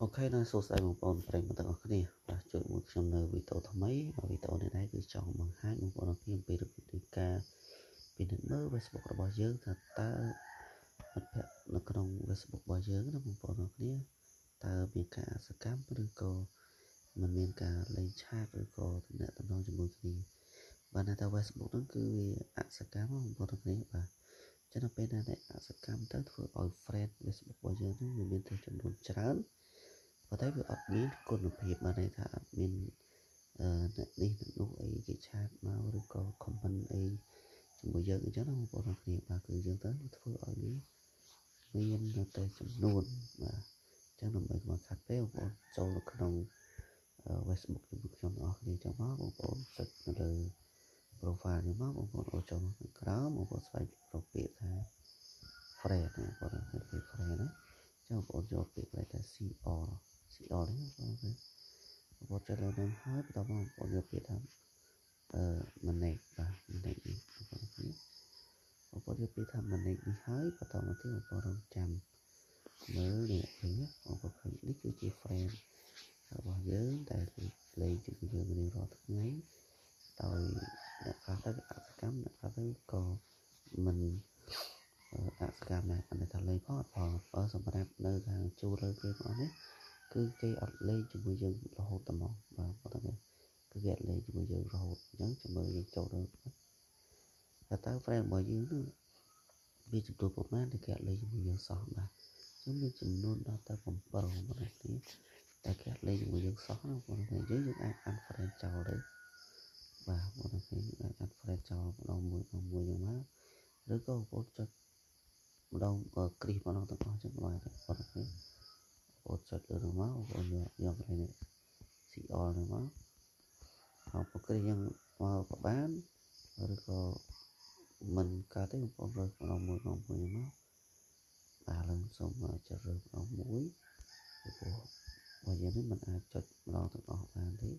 អូខេណាសួស្តីបងប្អូនប្រិយមិត្តទាំងអស់គ្នាបាទជួយមួយខ្ញុំនៅវីដេអូថ្មីវីដេអូនេះដែរគឺចង់បង្ហាញបងប្អូនគ្នាអំពីរបៀបនៃការពិនិត្យមើល Facebook របស់យើងថាតើមិត្តភ័ក្តិនៅក្នុង Facebook របស់យើងណាបងប្អូនគ្នាតើមានការសកម្មឬក៏មិនមានការលេងឆាតឬក៏ទំនាក់ទំនងជាមួយគ្នាបាទនៅតែ Facebook ហ្នឹងគឺវាអសកម្មបងប្អូនគ្នាបាទចឹងដល់ពេលណាអ្នកអសកម្មទៅធ្វើឲ្យ friend Facebook របស់យើងហ្នឹងវាមានតែចំនួនច្រើនប៉ុន្តែវាអត់មានគុណភាពបានន័យថាអត់មានអ្នកនេះអ្នកនោះអីគេឆាតមកឬក៏ comment អីជាមួយយើងអញ្ចឹងណាបងប្អូនគ្នាបាទគឺយើងទៅធ្វើឲ្យវាមាននៅតែចំនួនបាទអញ្ចឹងដើម្បីកុំខាត់ពេលបងប្អូនចូលនៅក្នុង Facebook ជាមួយខ្ញុំទាំងអស់គ្នាអញ្ចឹងមកបងប្អូនចុចនៅលើ profile នេះមកបងប្អូនអូចូលខាងក្រោមបងប្អូនស្វែងរកពាក្យថា friend ណាបងប្អូនពាក្យ friend ណាចាំបងប្អូនយកពាក្យថា CR នេះបងប្អូនចុចលើនឹងហើយបន្តមកបងប្អូនយកពាក្យថាmanage បាទ manage នេះបងប្អូនគ្នាបងប្អូនយកពាក្យថា manage នេះហើយបន្តមកទៀតបងប្អូនរងចាំមើលនេះឃើញបងប្អូនឃើញនេះគឺជា friend របស់យើងដែលលេងជាមួយយើងរៀងរាល់ថ្ងៃដោយអ្នកខ្លះទៅអសកម្មអ្នកខ្លះទៅក៏មិនអសកម្មដែរប៉ុន្តែថាលេងផងអត់ផងសម្រាប់នៅខាងជួរលើគេបងនេះគឺគេអត់លេងជាមួយយើងរហូតតែមកបាទប៉ុន្តែគឺគេអត់លេងជាមួយយើងរហូតអញ្ចឹងចាំមើលយើងចូលទៅតើ friend របស់យើងនោះវាចំនួនប្រមាណដែលគេអត់លេងជាមួយយើងសោះបាទអញ្ចឹងមានចំនួនដល់ទៅ7បងប្អូនគ្នាតែគេអត់លេងជាមួយយើងសោះណាបងប្អូនគ្នាយើងអាច unfriend ចោលទៅបាទបងប្អូនគ្នាអាច unfriend ចោលម្ដងមួយយ៉ាងមកឬក៏បងប្អូនចុចម្ដងគ្រីសម្ដងទាំងអស់ចឹងបាទបងប្អូនគ្នាបងប្អូនចុចលើនោះមកបងប្អូនយកកន្លែងនេះ CR នេះមកហើយបងគ្រីយ៉ាងមកក៏បានឬក៏មិនកើតទេបងប្អូនរើសម្ដងមួយមកបាទឡើងសូមចុចរើម្ដងមួយពីព្រោះរបស់យើងនេះមិនអាចចុចម្ដងទាំងអស់បានទេ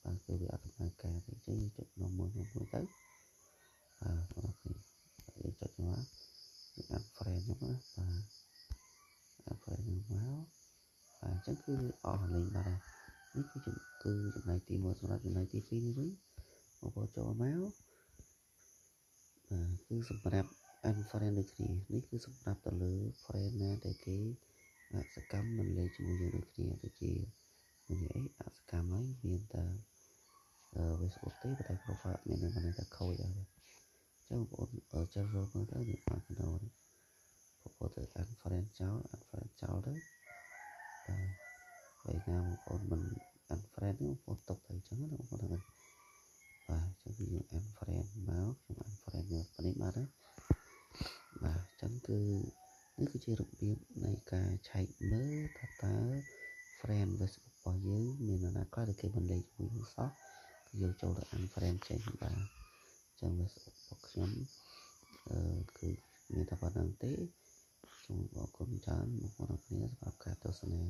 បាទគឺវាអត់ដំណើរការទេអញ្ចឹងយើងចុចម្ដងមួយទៅបាទបងប្អូនយើងចុចមកយើង add friend ហ្នឹងណាបាទ add friend ហ្នឹងមកបាទអញ្ចឹងគឺអស់លេងបាត់ហើយនេះគឺចំណុចទី1សម្រាប់ចំណុចទី2នេះវិញបងប្អូនចូលមកគឺសម្រាប់ unfriend ដូចគ្នានេះគឺសម្រាប់ទៅលើ friend ណាដែលគេសកម្មមិនលេងជាមួយយើងដូចគ្នាដូចជាមានអីអសកម្មហើយមានតែFacebook ទេតែ profile មានតែខូចហើយចឹងបងប្អូនចូលរកមើលទៅនេះអត់ណូបងប្អូនទៅ unfriend ចោលទៅហើយណាបងប្អូនមិន unfriend ទេបងប្អូនຕົកទៅចឹងណាបងប្អូនហ្នឹងបាទចឹងគឺយើង unfriend មកខ្ញុំ unfriend យកនេះបាទណាបាទចឹងគឺនេះគឺជារបៀបនៃការឆែកមើលថាតើ friend Facebook របស់យើងមាននរណាខ្លះដែលគេមិនលេងជាមួយយើងសោះគឺយើងចូលទៅ unfriend ចេញបាទចឹង Facebook របស់ខ្ញុំគឺមានតែប៉ុណ្្នឹងទេសូមអរគុណច្រើនបងប្អូនគ្នាសម្រាប់ការទស្សនា